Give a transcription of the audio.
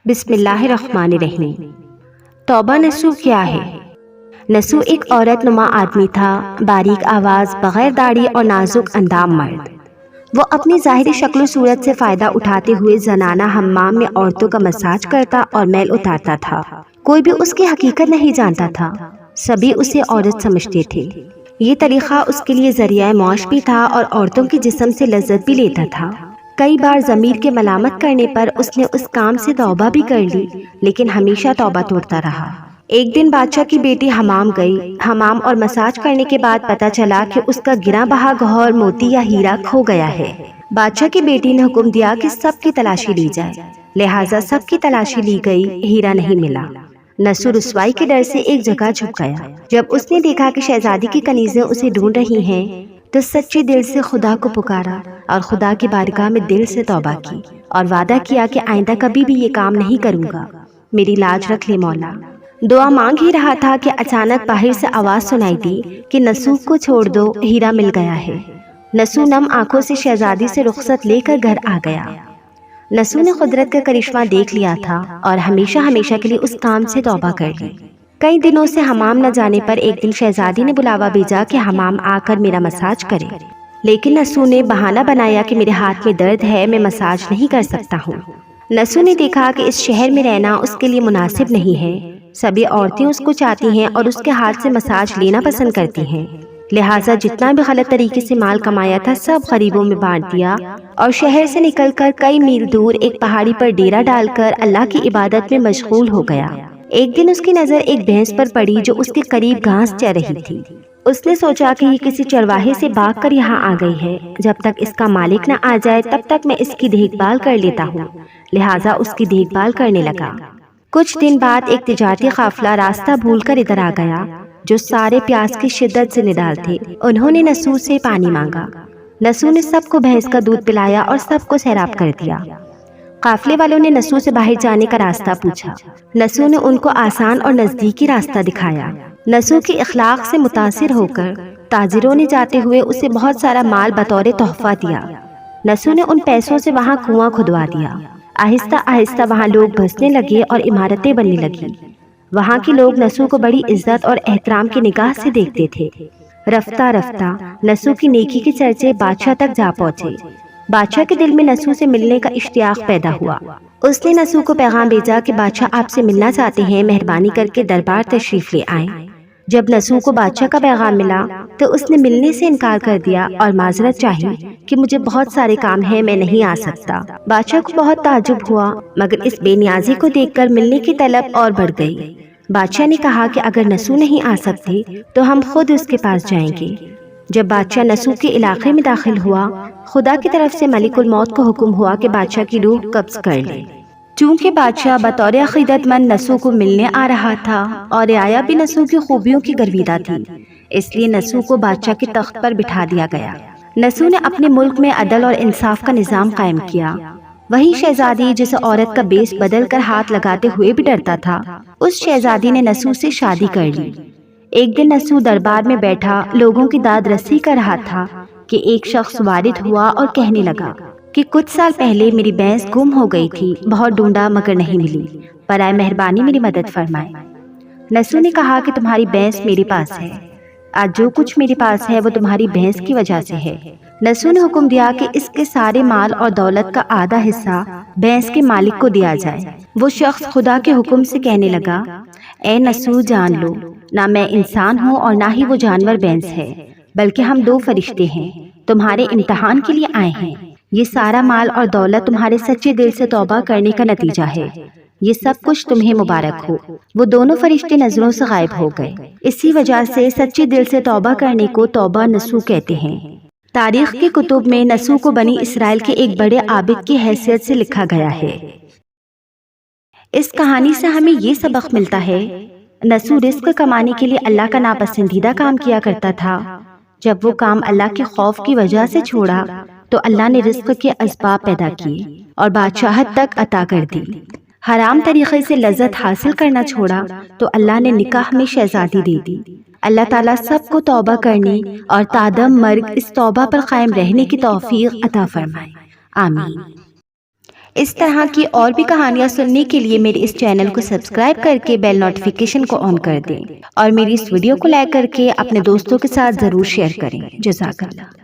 بسم اللہ الرحمن الرحیم۔ توبہ نسو کیا ہے؟ نسو ایک عورت نما آدمی تھا، باریک آواز، بغیر داڑھی اور نازک اندام مرد۔ وہ اپنی ظاہری شکل و صورت سے فائدہ اٹھاتے ہوئے زنانہ حمام میں عورتوں کا مساج کرتا اور میل اتارتا تھا۔ کوئی بھی اس کی حقیقت نہیں جانتا تھا، سبھی اسے عورت سمجھتے تھے۔ یہ طریقہ اس کے لیے ذریعہ معاش بھی تھا اور عورتوں کے جسم سے لذت بھی لیتا تھا۔ کئی بار ضمیر کے ملامت کرنے پر اس نے اس کام سے توبہ بھی کر لی، لیکن ہمیشہ توبہ توڑتا رہا۔ ایک دن بادشاہ کی بیٹی حمام گئی۔ حمام اور مساج کرنے کے بعد پتا چلا کہ اس کا گراں بہا گوہر، موتی یا ہیرا کھو گیا ہے۔ بادشاہ کی بیٹی نے حکم دیا کہ سب کی تلاشی لی جائے، لہٰذا سب کی تلاشی لی گئی، ہیرا نہیں ملا۔ نسو رسوائی کے ڈر سے ایک جگہ چھپ گیا۔ جب اس نے دیکھا کہ شہزادی کی کنیزیں اسے ڈھونڈ رہی ہیں تو سچے دل سے خدا کو پکارا اور خدا کی بارگاہ میں دل سے توبہ کی اور وعدہ کیا کہ آئندہ کبھی بھی یہ کام نہیں کروں گا، میری لاج رکھ لے مولا۔ دعا مانگ ہی رہا تھا کہ اچانک باہر سے آواز سنائی دی کہ نسو کو چھوڑ دو، ہیرا مل گیا ہے۔ نسو نم آنکھوں سے شہزادی سے رخصت لے کر گھر آ گیا۔ نسو نے قدرت کا کرشمہ دیکھ لیا تھا اور ہمیشہ ہمیشہ کے لیے اس کام سے توبہ کر لی۔ کئی دنوں سے حمام نہ جانے پر ایک دن شہزادی نے بلاوا بھیجا کہ حمام آ کر میرا مساج کرے، لیکن نسو نے بہانہ بنایا کہ میرے ہاتھ میں درد ہے، میں مساج نہیں کر سکتا ہوں۔ نسو نے دیکھا کہ اس شہر میں رہنا اس کے لیے مناسب نہیں ہے، سبھی عورتیں اس کو چاہتی ہیں اور اس کے ہاتھ سے مساج لینا پسند کرتی ہیں، لہٰذا جتنا بھی غلط طریقے سے مال کمایا تھا سب غریبوں میں بانٹ دیا اور شہر سے نکل کر کئی میل دور ایک پہاڑی پر ڈیرا ڈال کر اللہ کی عبادت میں مشغول ہو گیا۔ ایک دن اس کی نظر ایک بھینس پر پڑی جو اس کے قریب گھاس چر رہی تھی۔ اس نے سوچا کہ یہ کسی چرواہے سے بھاگ کر یہاں آ گئی ہے، جب تک اس کا مالک نہ آ جائے تب تک میں اس کی دیکھ بھال کر لیتا ہوں، لہٰذا اس کی دیکھ بھال کرنے لگا۔ کچھ دن بعد ایک تجارتی قافلہ راستہ بھول کر ادھر آ گیا جو سارے پیاس کی شدت سے نڈال تھے۔ انہوں نے نسو سے پانی مانگا۔ نسو نے سب کو بھینس کا دودھ پلایا اور سب کو سیراب کر دیا۔ قافلے والوں نے نسو سے باہر جانے کا راستہ پوچھا۔ نسو نے ان کو آسان اور نزدیکی راستہ دکھایا۔ نسو کی اخلاق سے متاثر ہو کر تاجروں نے جاتے ہوئے اسے بہت سارا مال بطور تحفہ دیا۔ نسو نے ان پیسوں سے وہاں کنواں کھدوا دیا۔ آہستہ آہستہ وہاں لوگ بسنے لگے اور عمارتیں بننے لگی۔ وہاں کے لوگ نسو کو بڑی عزت اور احترام کی نگاہ سے دیکھتے تھے۔ رفتہ رفتہ نسو کی نیکی کے چرچے بادشاہ تک جا پہنچے۔ بادشاہ کے دل میں نسو سے ملنے کا اشتیاق پیدا ہوا۔ اس نے نسو کو پیغام بھیجا کہ بادشاہ آپ سے ملنا چاہتے ہیں، مہربانی کر کے دربار تشریف لے آئیں۔ جب نسو کو بادشاہ کا پیغام ملا تو اس نے ملنے سے انکار کر دیا اور معذرت چاہی کہ مجھے بہت سارے کام ہیں، میں نہیں آ سکتا۔ بادشاہ کو بہت تعجب ہوا، مگر اس بے نیازی کو دیکھ کر ملنے کی طلب اور بڑھ گئی۔ بادشاہ نے کہا کہ اگر نسو نہیں آ سکتے تو ہم خود اس کے پاس جائیں گے۔ جب بادشاہ نسو کے علاقے میں داخل ہوا، خدا کی طرف سے ملک الموت کو حکم ہوا کہ بادشاہ کی روح قبض کر لے۔ چونکہ بادشاہ بطور عقیدت مند نسو کو ملنے آ رہا تھا اور رعایا بھی نسو کی خوبیوں کی گرویدہ تھی، اس لیے نسو کو بادشاہ کے تخت پر بٹھا دیا گیا۔ نسو نے اپنے ملک میں عدل اور انصاف کا نظام قائم کیا۔ وہی شہزادی جسے عورت کا بیس بدل کر ہاتھ لگاتے ہوئے بھی ڈرتا تھا، اس شہزادی نے نسو سے شادی کر لی۔ ایک دن نسو دربار میں بیٹھا لوگوں کی داد رسی کر رہا تھا کہ ایک شخص وارد ہوا اور کہنے لگا کہ کچھ سال پہلے میری بھینس گم ہو گئی تھی، بہت ڈھونڈا مگر نہیں ملی، برائے مہربانی میری مدد فرمائے۔ نسو نے کہا کہ تمہاری بھینس میرے پاس ہے، آج جو کچھ میرے پاس ہے وہ تمہاری بھینس کی وجہ سے ہے۔ نسو نے حکم دیا کہ اس کے سارے مال اور دولت کا آدھا حصہ بھینس کے مالک کو دیا جائے۔ وہ شخص خدا کے حکم سے کہنے لگا، اے نسو جان لو، نہ میں انسان ہوں اور نہ ہی وہ جانور بھینس ہے، بلکہ ہم دو فرشتے ہیں، تمہارے امتحان کے لیے آئے ہیں۔ یہ سارا مال اور دولت تمہارے سچے دل سے توبہ کرنے کا نتیجہ ہے، یہ سب کچھ تمہیں مبارک ہو۔ وہ دونوں فرشتے نظروں سے غائب ہو گئے۔ اسی وجہ سے سچے دل سے توبہ کرنے کو توبہ نسو کہتے ہیں۔ تاریخ کے کتب میں نسو کو بنی اسرائیل کے ایک بڑے عابد کی حیثیت سے لکھا گیا ہے۔ اس کہانی سے ہمیں یہ سبق ملتا ہے، نسو رزق کمانے کے لیے اللہ کا ناپسندیدہ کام کیا کرتا تھا۔ جب وہ کام اللہ کے خوف کی وجہ سے چھوڑا تو اللہ نے رزق کے اسباب پیدا کیے اور بادشاہت تک عطا کر دی۔ حرام طریقے سے لذت حاصل کرنا چھوڑا تو اللہ نے نکاح میں شہزادی دے دی۔ اللہ تعالیٰ سب کو توبہ کرنے اور تادم مرگ اس توبہ پر قائم رہنے کی توفیق عطا فرمائے، آمین۔ اس طرح کی اور بھی کہانیاں سننے کے لیے میرے اس چینل کو سبسکرائب کر کے بیل نوٹیفیکیشن کو آن کر دیں اور میری اس ویڈیو کو لائک کر کے اپنے دوستوں کے ساتھ ضرور شیئر کریں۔ جزاک اللہ۔